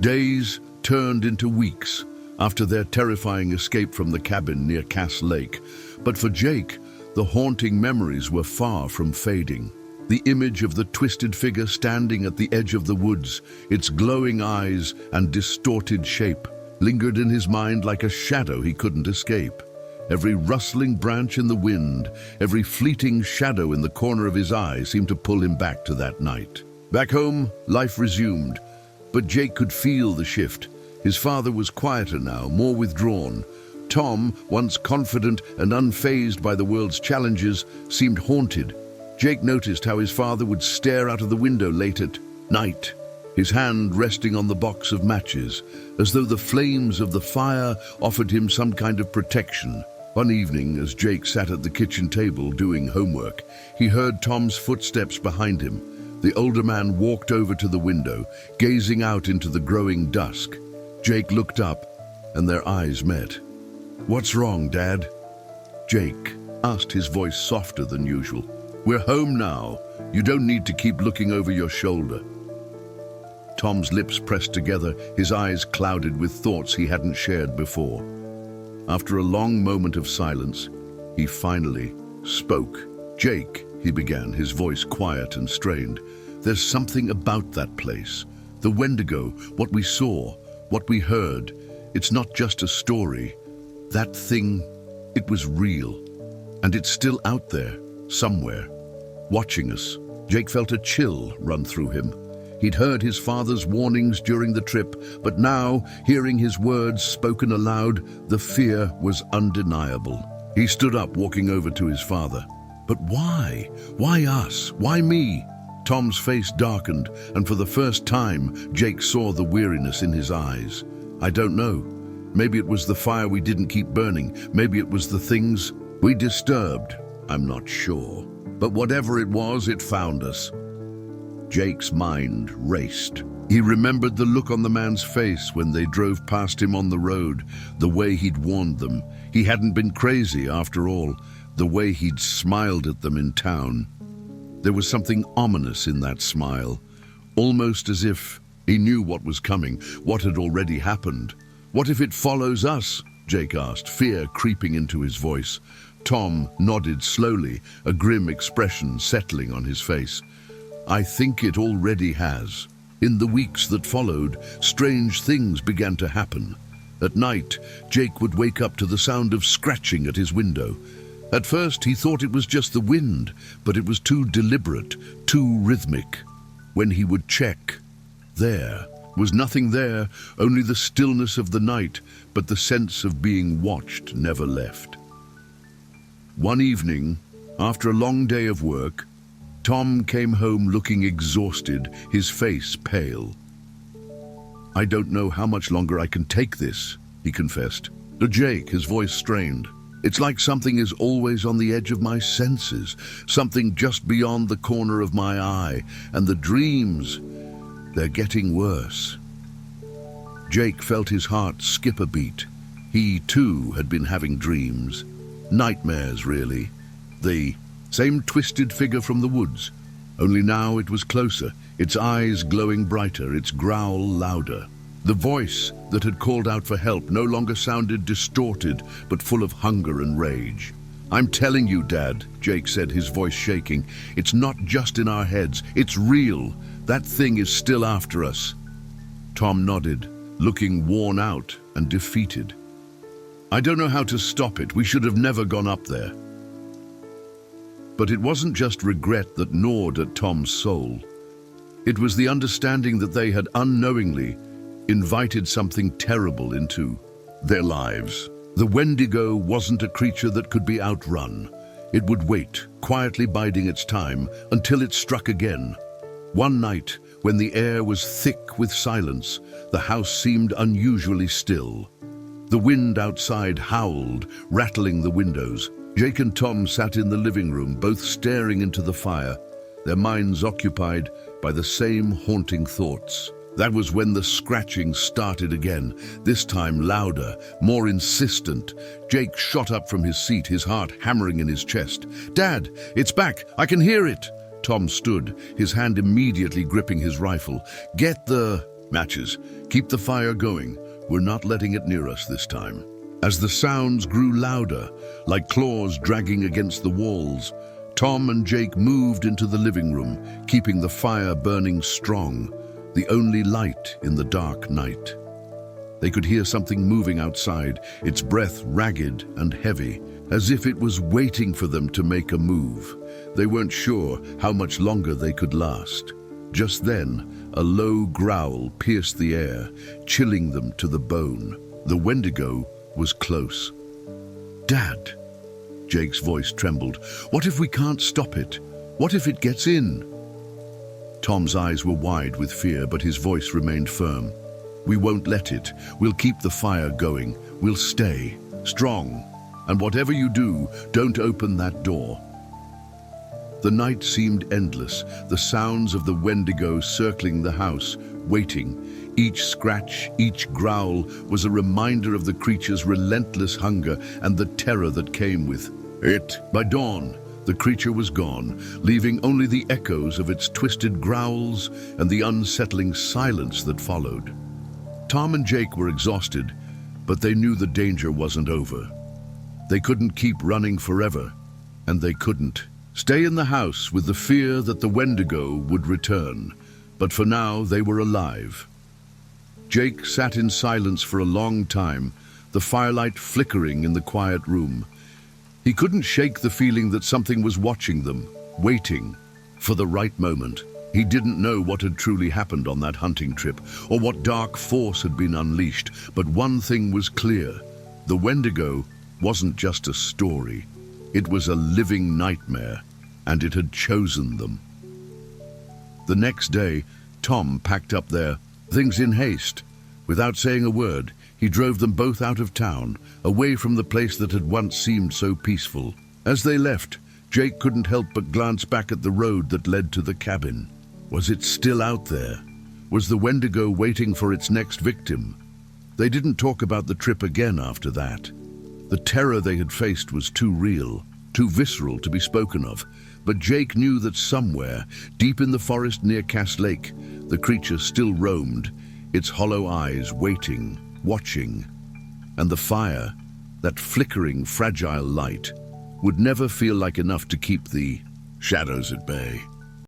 Days turned into weeks after their terrifying escape from the cabin near Cass Lake. But for Jake, the haunting memories were far from fading. The image of the twisted figure standing at the edge of the woods, its glowing eyes and distorted shape, lingered in his mind like a shadow he couldn't escape. Every rustling branch in the wind, every fleeting shadow in the corner of his eye seemed to pull him back to that night. Back home, life resumed, but Jake could feel the shift. His father was quieter now, more withdrawn. Tom, once confident and unfazed by the world's challenges, seemed haunted. Jake noticed how his father would stare out of the window late at night, his hand resting on the box of matches, as though the flames of the fire offered him some kind of protection. One evening, as Jake sat at the kitchen table doing homework, he heard Tom's footsteps behind him. The older man walked over to the window, gazing out into the growing dusk. Jake looked up, and their eyes met. "What's wrong, Dad?" Jake asked, his voice softer than usual. "We're home now. You don't need to keep looking over your shoulder." Tom's lips pressed together, his eyes clouded with thoughts he hadn't shared before. After a long moment of silence, he finally spoke. "Jake," he began, his voice quiet and strained, "there's something about that place. The Wendigo, what we saw, what we heard. It's not just a story. That thing, it was real. And it's still out there, somewhere, watching us." Jake felt a chill run through him. He'd heard his father's warnings during the trip, but now, hearing his words spoken aloud, the fear was undeniable. He stood up, walking over to his father. "But why? Why us? Why me?" Tom's face darkened, and for the first time, Jake saw the weariness in his eyes. "I don't know. Maybe it was the fire we didn't keep burning. Maybe it was the things we disturbed. I'm not sure. But whatever it was, it found us." Jake's mind raced. He remembered the look on the man's face when they drove past him on the road, the way he'd warned them. He hadn't been crazy after all, the way he'd smiled at them in town. There was something ominous in that smile, almost as if he knew what was coming, what had already happened. "What if it follows us?" Jake asked, fear creeping into his voice. Tom nodded slowly, a grim expression settling on his face. "I think it already has." In the weeks that followed, strange things began to happen. At night, Jake would wake up to the sound of scratching at his window. At first, he thought it was just the wind, but it was too deliberate, too rhythmic. When he would check, there was nothing there, only the stillness of the night, but the sense of being watched never left. One evening, after a long day of work, Tom came home looking exhausted, his face pale. "I don't know how much longer I can take this," he confessed. To Jake, his voice strained. "It's like something is always on the edge of my senses, something just beyond the corner of my eye, and the dreams, they're getting worse." Jake felt his heart skip a beat. He, too, had been having dreams. Nightmares, really. The same twisted figure from the woods, only now it was closer, its eyes glowing brighter, its growl louder. The voice that had called out for help no longer sounded distorted, but full of hunger and rage. "I'm telling you, Dad," Jake said, his voice shaking, "it's not just in our heads, it's real. That thing is still after us." Tom nodded, looking worn out and defeated. "I don't know how to stop it. We should have never gone up there." But it wasn't just regret that gnawed at Tom's soul. It was the understanding that they had unknowingly invited something terrible into their lives. The Wendigo wasn't a creature that could be outrun. It would wait, quietly biding its time, until it struck again. One night, when the air was thick with silence, the house seemed unusually still. The wind outside howled, rattling the windows. Jake and Tom sat in the living room, both staring into the fire, their minds occupied by the same haunting thoughts. That was when the scratching started again, this time louder, more insistent. Jake shot up from his seat, his heart hammering in his chest. "Dad, it's back! I can hear it!" Tom stood, his hand immediately gripping his rifle. "Get the..." Matches. Keep the fire going. We're not letting it near us this time. As the sounds grew louder, like claws dragging against the walls, Tom and Jake moved into the living room, keeping the fire burning strong, the only light in the dark night. They could hear something moving outside, its breath ragged and heavy, as if it was waiting for them to make a move. They weren't sure how much longer they could last. Just then, a low growl pierced the air, chilling them to the bone. The Wendigo was close. "Dad," Jake's voice trembled. "What if we can't stop it? What if it gets in?" Tom's eyes were wide with fear, but his voice remained firm. "We won't let it. We'll keep the fire going. We'll stay strong. And whatever you do, don't open that door." The night seemed endless, the sounds of the Wendigo circling the house, waiting. Each scratch, each growl was a reminder of the creature's relentless hunger and the terror that came with it. By dawn, the creature was gone, leaving only the echoes of its twisted growls and the unsettling silence that followed. Tom and Jake were exhausted, but they knew the danger wasn't over. They couldn't keep running forever, and they couldn't stay in the house with the fear that the Wendigo would return. But for now, they were alive. Jake sat in silence for a long time, the firelight flickering in the quiet room. He couldn't shake the feeling that something was watching them, waiting for the right moment. He didn't know what had truly happened on that hunting trip, or what dark force had been unleashed, but one thing was clear. The Wendigo wasn't just a story. It was a living nightmare, and it had chosen them. The next day, Tom packed up their things in haste. Without saying a word, he drove them both out of town, away from the place that had once seemed so peaceful. As they left, Jake couldn't help but glance back at the road that led to the cabin. Was it still out there? Was the Wendigo waiting for its next victim? They didn't talk about the trip again after that. The terror they had faced was too real, too visceral to be spoken of. But Jake knew that somewhere, deep in the forest near Cass Lake, the creature still roamed, its hollow eyes waiting, watching. And the fire, that flickering, fragile light, would never feel like enough to keep the shadows at bay.